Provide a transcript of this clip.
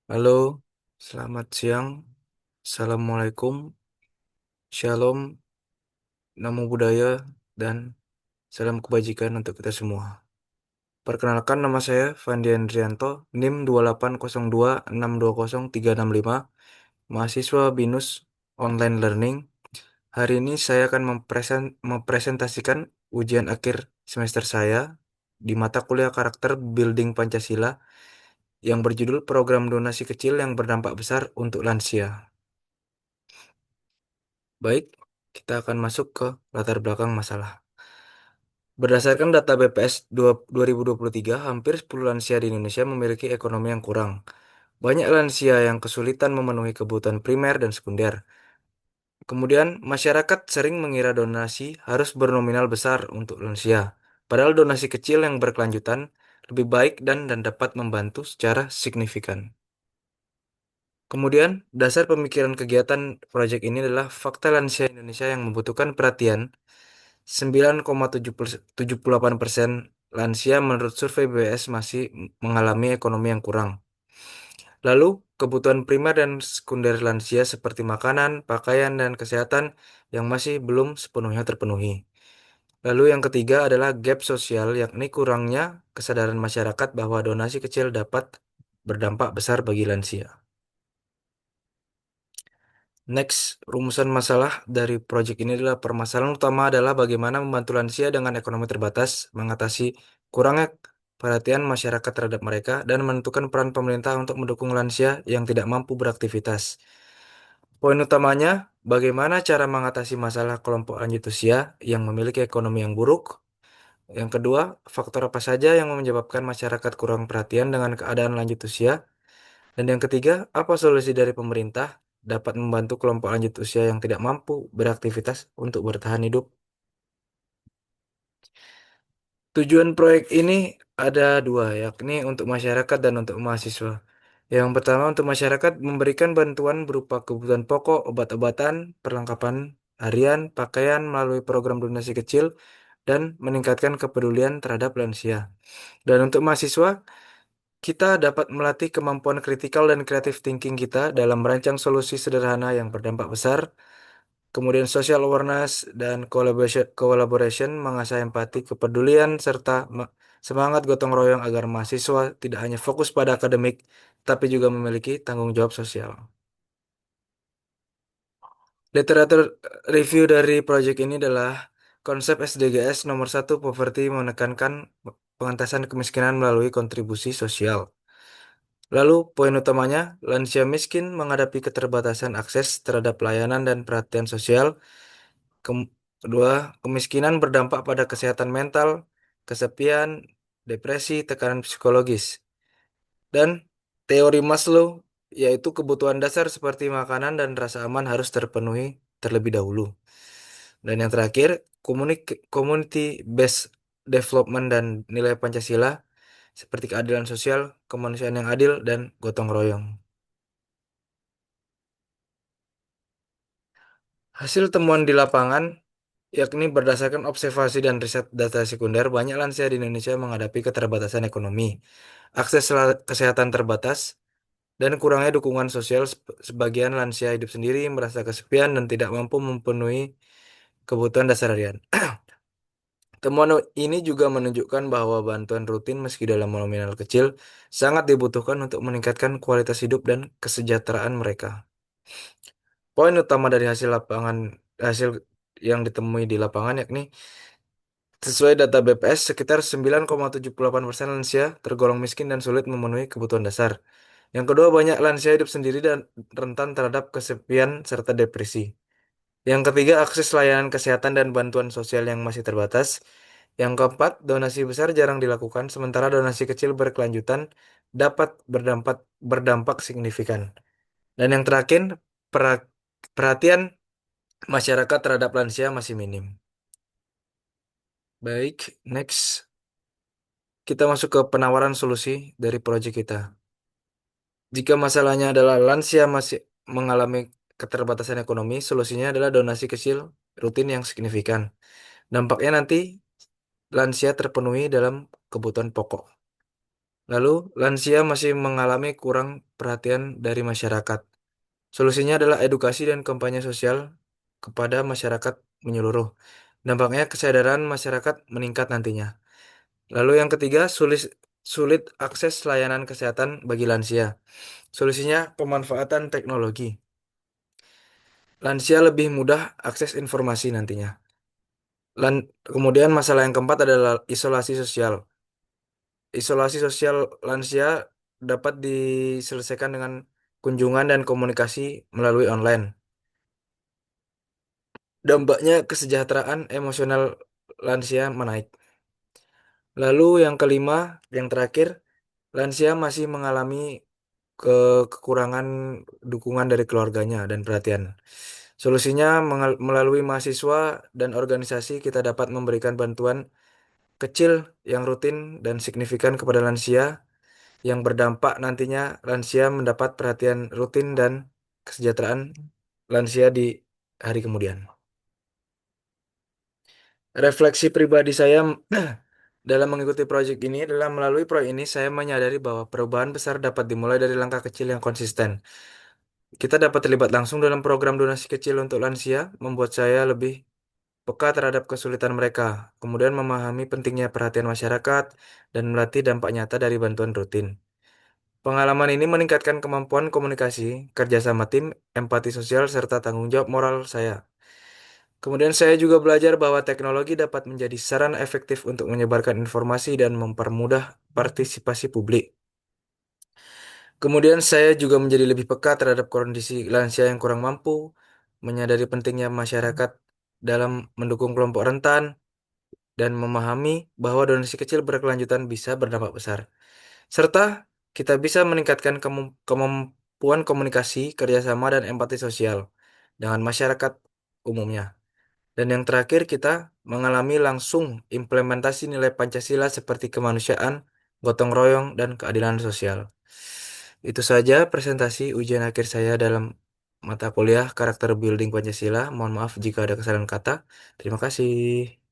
Halo, selamat siang. Assalamualaikum, Shalom, Namo Buddhaya, dan salam kebajikan untuk kita semua. Perkenalkan nama saya Fandi Andrianto, NIM 2802620365, mahasiswa BINUS Online Learning. Hari ini saya akan mempresentasikan ujian akhir semester saya di mata kuliah karakter Building Pancasila yang berjudul Program Donasi Kecil yang Berdampak Besar untuk Lansia. Baik, kita akan masuk ke latar belakang masalah. Berdasarkan data BPS 2023, hampir 10 lansia di Indonesia memiliki ekonomi yang kurang. Banyak lansia yang kesulitan memenuhi kebutuhan primer dan sekunder. Kemudian, masyarakat sering mengira donasi harus bernominal besar untuk lansia. Padahal donasi kecil yang berkelanjutan lebih baik dan dapat membantu secara signifikan. Kemudian, dasar pemikiran kegiatan proyek ini adalah fakta lansia Indonesia yang membutuhkan perhatian. 9,78% lansia menurut survei BPS masih mengalami ekonomi yang kurang. Lalu, kebutuhan primer dan sekunder lansia seperti makanan, pakaian, dan kesehatan yang masih belum sepenuhnya terpenuhi. Lalu yang ketiga adalah gap sosial, yakni kurangnya kesadaran masyarakat bahwa donasi kecil dapat berdampak besar bagi lansia. Next, rumusan masalah dari proyek ini adalah permasalahan utama adalah bagaimana membantu lansia dengan ekonomi terbatas, mengatasi kurangnya perhatian masyarakat terhadap mereka, dan menentukan peran pemerintah untuk mendukung lansia yang tidak mampu beraktivitas. Poin utamanya, bagaimana cara mengatasi masalah kelompok lanjut usia yang memiliki ekonomi yang buruk. Yang kedua, faktor apa saja yang menyebabkan masyarakat kurang perhatian dengan keadaan lanjut usia. Dan yang ketiga, apa solusi dari pemerintah dapat membantu kelompok lanjut usia yang tidak mampu beraktivitas untuk bertahan hidup? Tujuan proyek ini ada dua, yakni untuk masyarakat dan untuk mahasiswa. Yang pertama, untuk masyarakat memberikan bantuan berupa kebutuhan pokok, obat-obatan, perlengkapan harian, pakaian melalui program donasi kecil, dan meningkatkan kepedulian terhadap lansia. Dan untuk mahasiswa, kita dapat melatih kemampuan kritikal dan creative thinking kita dalam merancang solusi sederhana yang berdampak besar. Kemudian social awareness dan collaboration mengasah empati, kepedulian, serta semangat gotong royong agar mahasiswa tidak hanya fokus pada akademik, tapi juga memiliki tanggung jawab sosial. Literatur review dari proyek ini adalah konsep SDGs nomor 1 poverty menekankan pengentasan kemiskinan melalui kontribusi sosial. Lalu, poin utamanya, lansia miskin menghadapi keterbatasan akses terhadap pelayanan dan perhatian sosial. Kedua, kemiskinan berdampak pada kesehatan mental, kesepian, depresi, tekanan psikologis. Dan teori Maslow, yaitu kebutuhan dasar seperti makanan dan rasa aman harus terpenuhi terlebih dahulu. Dan yang terakhir, community-based development dan nilai Pancasila seperti keadilan sosial, kemanusiaan yang adil, dan gotong royong. Hasil temuan di lapangan, yakni berdasarkan observasi dan riset data sekunder, banyak lansia di Indonesia menghadapi keterbatasan ekonomi, akses kesehatan terbatas, dan kurangnya dukungan sosial. Sebagian lansia hidup sendiri, merasa kesepian, dan tidak mampu memenuhi kebutuhan dasar harian. Temuan ini juga menunjukkan bahwa bantuan rutin meski dalam nominal kecil sangat dibutuhkan untuk meningkatkan kualitas hidup dan kesejahteraan mereka. Poin utama dari hasil yang ditemui di lapangan yakni sesuai data BPS sekitar 9,78% lansia tergolong miskin dan sulit memenuhi kebutuhan dasar. Yang kedua, banyak lansia hidup sendiri dan rentan terhadap kesepian serta depresi. Yang ketiga, akses layanan kesehatan dan bantuan sosial yang masih terbatas. Yang keempat, donasi besar jarang dilakukan, sementara donasi kecil berkelanjutan dapat berdampak signifikan. Dan yang terakhir, pera- perhatian masyarakat terhadap lansia masih minim. Baik, next kita masuk ke penawaran solusi dari proyek kita. Jika masalahnya adalah lansia masih mengalami keterbatasan ekonomi, solusinya adalah donasi kecil rutin yang signifikan. Dampaknya nanti lansia terpenuhi dalam kebutuhan pokok. Lalu, lansia masih mengalami kurang perhatian dari masyarakat. Solusinya adalah edukasi dan kampanye sosial kepada masyarakat menyeluruh. Dampaknya kesadaran masyarakat meningkat nantinya. Lalu yang ketiga, sulit akses layanan kesehatan bagi lansia. Solusinya pemanfaatan teknologi. Lansia lebih mudah akses informasi nantinya. Kemudian masalah yang keempat adalah isolasi sosial. Isolasi sosial lansia dapat diselesaikan dengan kunjungan dan komunikasi melalui online. Dampaknya kesejahteraan emosional lansia menaik. Lalu yang kelima, yang terakhir, lansia masih mengalami kekurangan dukungan dari keluarganya dan perhatian. Solusinya melalui mahasiswa dan organisasi kita dapat memberikan bantuan kecil yang rutin dan signifikan kepada lansia yang berdampak nantinya lansia mendapat perhatian rutin dan kesejahteraan lansia di hari kemudian. Refleksi pribadi saya dalam mengikuti proyek ini adalah melalui proyek ini saya menyadari bahwa perubahan besar dapat dimulai dari langkah kecil yang konsisten. Kita dapat terlibat langsung dalam program donasi kecil untuk lansia, membuat saya lebih peka terhadap kesulitan mereka, kemudian memahami pentingnya perhatian masyarakat dan melatih dampak nyata dari bantuan rutin. Pengalaman ini meningkatkan kemampuan komunikasi, kerjasama tim, empati sosial, serta tanggung jawab moral saya. Kemudian saya juga belajar bahwa teknologi dapat menjadi sarana efektif untuk menyebarkan informasi dan mempermudah partisipasi publik. Kemudian saya juga menjadi lebih peka terhadap kondisi lansia yang kurang mampu, menyadari pentingnya masyarakat dalam mendukung kelompok rentan, dan memahami bahwa donasi kecil berkelanjutan bisa berdampak besar. Serta kita bisa meningkatkan kemampuan komunikasi, kerjasama, dan empati sosial dengan masyarakat umumnya. Dan yang terakhir, kita mengalami langsung implementasi nilai Pancasila seperti kemanusiaan, gotong royong, dan keadilan sosial. Itu saja presentasi ujian akhir saya dalam mata kuliah Karakter Building Pancasila. Mohon maaf jika ada kesalahan kata. Terima kasih.